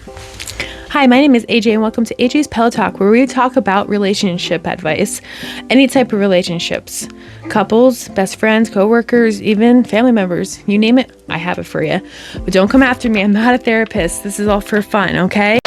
Hi, my name is AJ and welcome to AJ's Pillow Talk, where we talk about relationship advice, any type of relationships, couples, best friends, coworkers, even family members, you name it, I have it for you. But don't come after me, I'm not a therapist. This is all for fun, okay?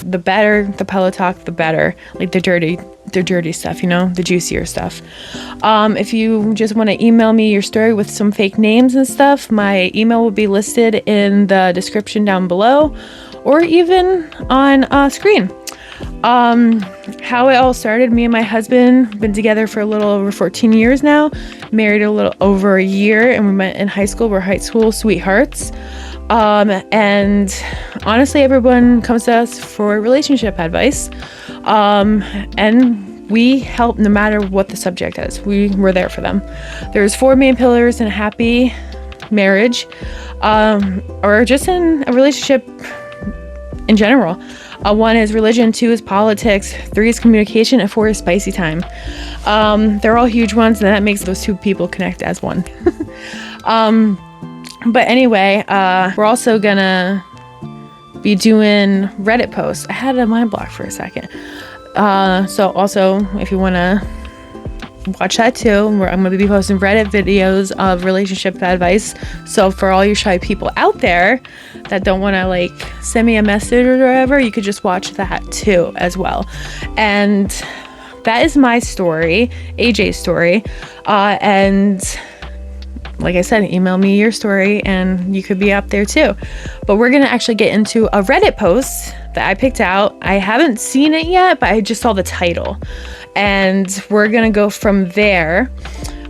The better the pillow talk, the better. Like the dirty stuff, the juicier stuff. If you just want to email me your story with some fake names and stuff, my email will be listed in the description down below, or even on screen. How it all started, me and my husband been together for a little over 14 years now, married a little over a year, and we met in high school. We're high school sweethearts. And honestly, everyone comes to us for relationship advice. And we help no matter what the subject is. We're there for them. There's 4 main pillars in a happy marriage, or just in a relationship in general. 1 is religion, 2 is politics, 3 is communication, and 4 is spicy time. They're all huge ones, and that makes those 2 people connect as one. But anyway, we're also gonna be doing Reddit posts. I had a mind block for a second. So also, if you want to watch that too, I'm going to be posting Reddit videos of relationship advice. So for all you shy people out there that don't want to send me a message or whatever, you could just watch that too as well. And that is my story, AJ's story. And like I said, email me your story and you could be up there too. But we're going to actually get into a Reddit post that I picked out. I haven't seen it yet, but I just saw the title. And we're going to go from there.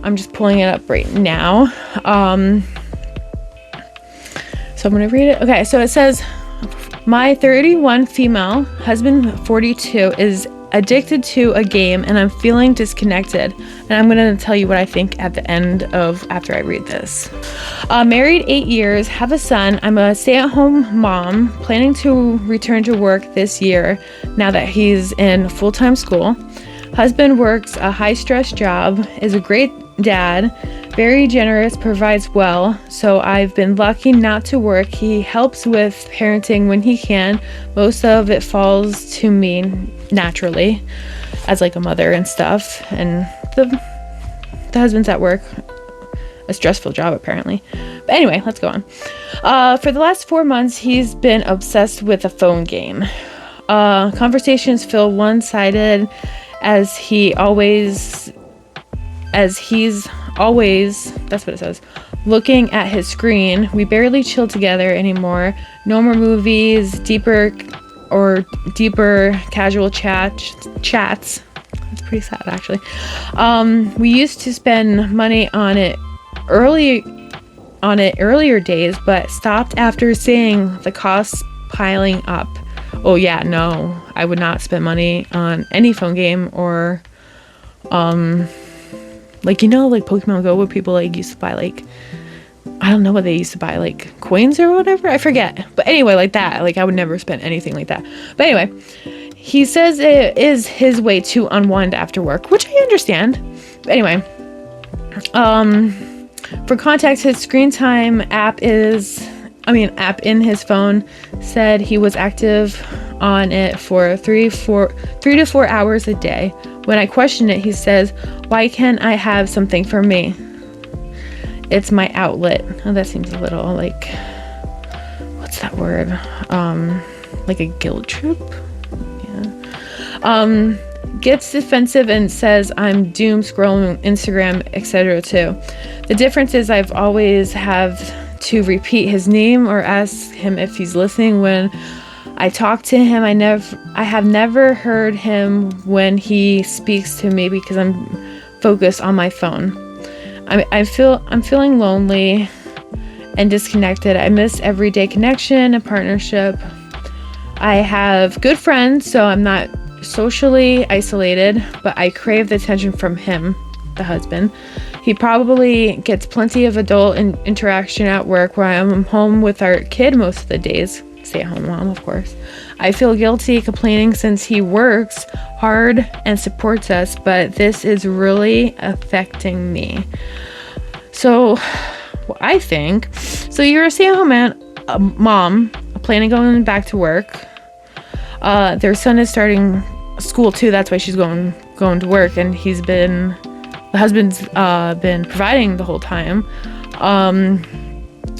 I'm just pulling it up right now. So I'm going to read it. Okay, so it says, my 31 female, husband 42, is addicted to a game and I'm feeling disconnected, and I'm going to tell you what I think at the end of after I read this. Married 8 years, have a son. I'm a stay-at-home mom, planning to return to work this year now that he's in full-time school. Husband works a high-stress job, is a great dad, very generous, provides well, so I've been lucky not to work. He helps with parenting when he can. Most of it falls to me naturally as a mother and stuff, and the husband's at work, a stressful job apparently. But anyway, let's go on. For the last 4 months, he's been obsessed with a phone game. Conversations feel one-sided as he's always, that's what it says, looking at his screen. We barely chill together anymore. No more movies, deeper casual chats. That's pretty sad, actually. We used to spend money on it earlier days, but stopped after seeing the costs piling up. Oh yeah, no, I would not spend money on any phone game or Pokemon Go, where people used to buy I don't know what they used to buy, coins or whatever, I forget. But anyway, like that, I would never spend anything like that. But anyway, he says it is his way to unwind after work, which I understand. But anyway, for context, his screen time app in his phone said he was active on it for 3 to 4 hours a day. When I question it, he says, why can't I have something for me? It's my outlet. Oh, that seems a little what's that word? Like a guilt trip? Yeah. Gets defensive and says I'm doom scrolling Instagram, etc. too. The difference is I've always have to repeat his name or ask him if he's listening when I talk to him. I have never heard him when he speaks to me because I'm focused on my phone. I'm feeling lonely and disconnected. I miss everyday connection and partnership. I have good friends, so I'm not socially isolated, but I crave the attention from him, the husband. He probably gets plenty of adult interaction at work where I'm home with our kid most of the days. Stay-at-home mom, of course. I feel guilty complaining since he works hard and supports us, but this is really affecting me. So what I think. So you're a stay-at-home mom, planning on going back to work. Their son is starting school too. That's why she's going to work, and the husband's been providing the whole time.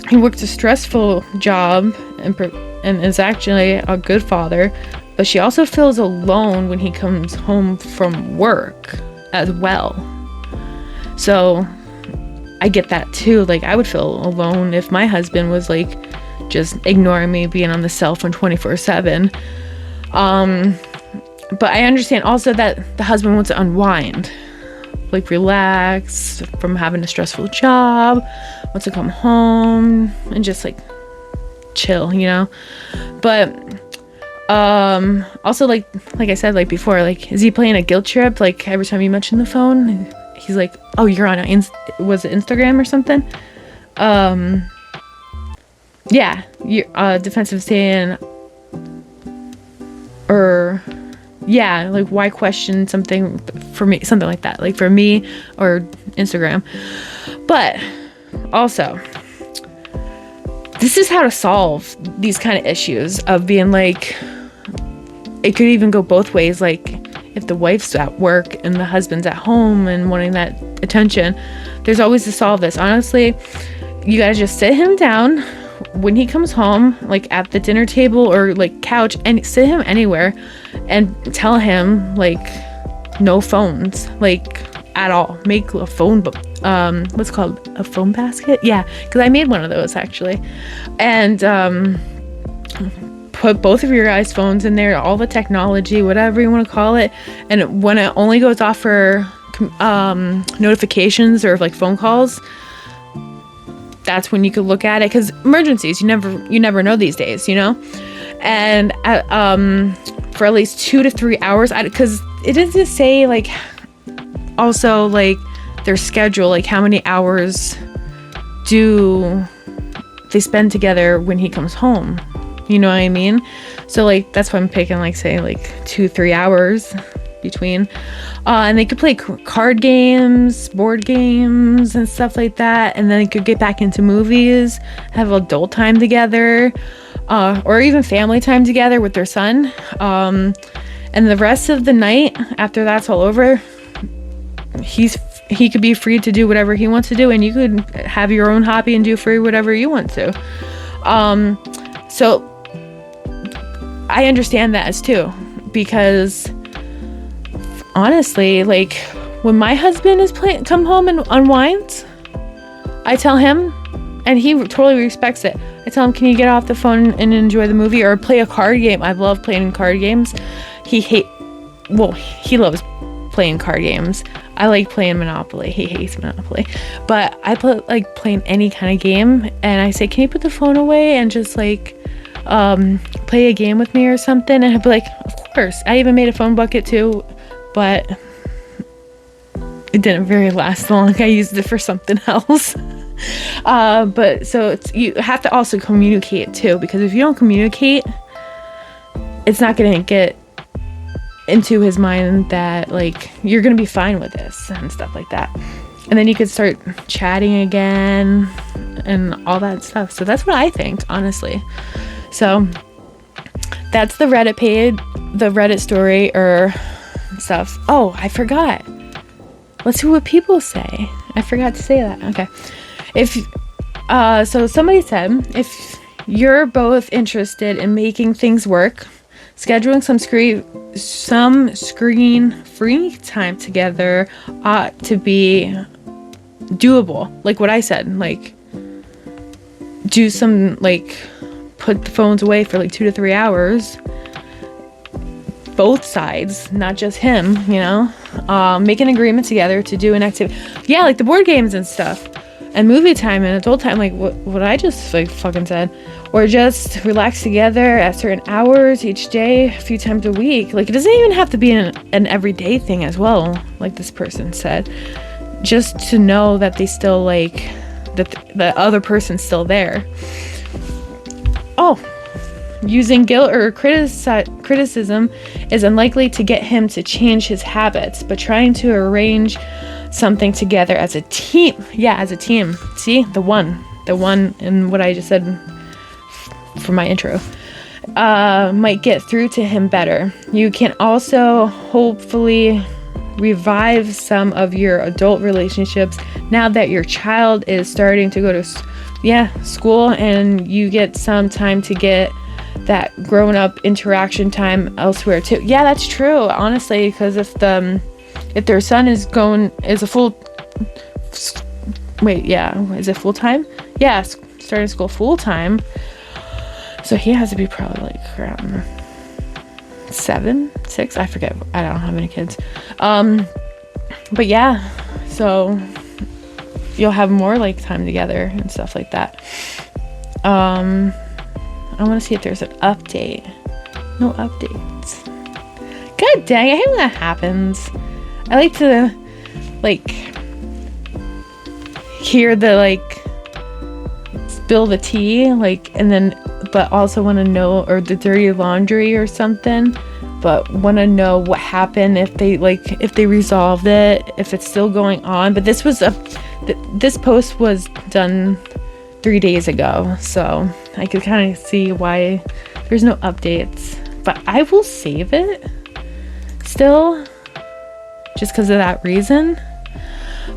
He works a stressful job and is actually a good father, but she also feels alone when he comes home from work as well. So I get that too. Like, I would feel alone if my husband was like just ignoring me, being on the cell phone 24/7. But I understand also that the husband wants to unwind, like relax from having a stressful job, wants to come home and just like chill, but also like I said, like before, like, is he playing a guilt trip? Like every time you mention the phone, he's like, oh, you're on was it Instagram or something? Yeah, you're defensive stand, or yeah, like, why question something for me, something like that, like for me or Instagram. But also, this is how to solve these kind of issues of being like, it could even go both ways. Like, if the wife's at work and the husband's at home and wanting that attention, there's always to solve this. Honestly, you gotta just sit him down when he comes home, like at the dinner table or like couch, and sit him anywhere and tell him like no phones, like at all. Make a phone what's it called, a phone basket? Yeah, because I made one of those actually. And put both of your guys' phones in there, all the technology, whatever you want to call it, and when it only goes off for notifications or like phone calls, that's when you could look at it, because emergencies, you never know these days, and for at least 2 to 3 hours, because it doesn't say like also like their schedule, like how many hours do they spend together when he comes home, you know what I mean? So like that's why I'm picking like, say, like 2-3 hours between, and they could play card games, board games and stuff like that, and then they could get back into movies, have adult time together, or even family time together with their son, and the rest of the night after that's all over, he could be free to do whatever he wants to do, and you could have your own hobby and do free whatever you want to. So I understand that as too, because honestly, like when my husband is come home and unwinds, I tell him, and he totally respects it. I tell him, can you get off the phone and enjoy the movie or play a card game? I love playing card games. He loves playing card games. I like playing Monopoly. He hates Monopoly. But I like playing any kind of game, and I say, can you put the phone away and just like play a game with me or something? And he'll be like, of course. I even made a phone bucket too, but it didn't very last long. I used it for something else. But so you have to also communicate too, because if you don't communicate, it's not going to get into his mind that like you're going to be fine with this and stuff like that. And then you could start chatting again and all that stuff. So that's what I think, honestly. So that's the Reddit page, the Reddit story or stuff. Oh, I forgot. Let's see what people say. I forgot to say that. Okay. So somebody said, if you're both interested in making things work, scheduling some screen-free time together ought to be doable. Like what I said, like do some, like put the phones away for like 2 to 3 hours. Both sides, not just him, make an agreement together to do an activity. Yeah, like the board games and stuff. And movie time and adult time, like what I just like fucking said. Or just relax together at certain hours each day, a few times a week. Like it doesn't even have to be an everyday thing as well, like this person said. Just to know that they still like, that the other person's still there. Oh, using guilt or criticism is unlikely to get him to change his habits, but trying to arrange something together as a team. Yeah, as a team. See, the one and what I just said for my intro, might get through to him better. You can also hopefully revive some of your adult relationships now that your child is starting to go to school, and you get some time to get that grown-up interaction time elsewhere too. Yeah, that's true, honestly, because if their son is a full is it full-time? Yeah, starting school full-time, so he has to be probably like around 7, 6, I forget, I don't have any kids, but yeah, so you'll have more like time together and stuff like that. I want to see if there's an update. No updates. God dang, I hate when that happens. I like to hear the spill the tea, and then but also want to know, or the dirty laundry or something, but want to know what happened, if they resolved it, if it's still going on. But this post was done 3 days ago, so I could kind of see why there's no updates. But I will save it still, just because of that reason.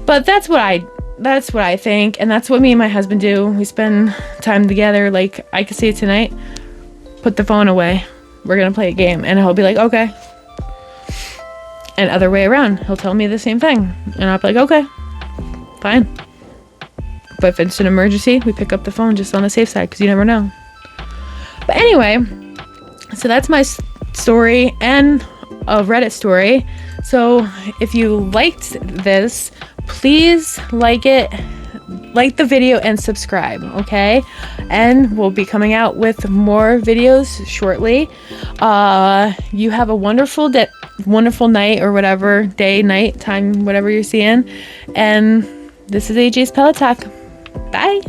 But that's what I think, and that's what me and my husband do. We spend time together. Like, I could say tonight, put the phone away, we're gonna play a game, and he'll be like, okay. And other way around, he'll tell me the same thing, and I'll be like, okay, fine. But if it's an emergency, we pick up the phone, just on the safe side, because you never know. But anyway, so that's my story and a Reddit story. So if you liked this, please like the video and subscribe, okay? And we'll be coming out with more videos shortly. You have a wonderful night, or whatever, day, night, time, whatever you're seeing. And this is AJ's Pillow Talk. Bye.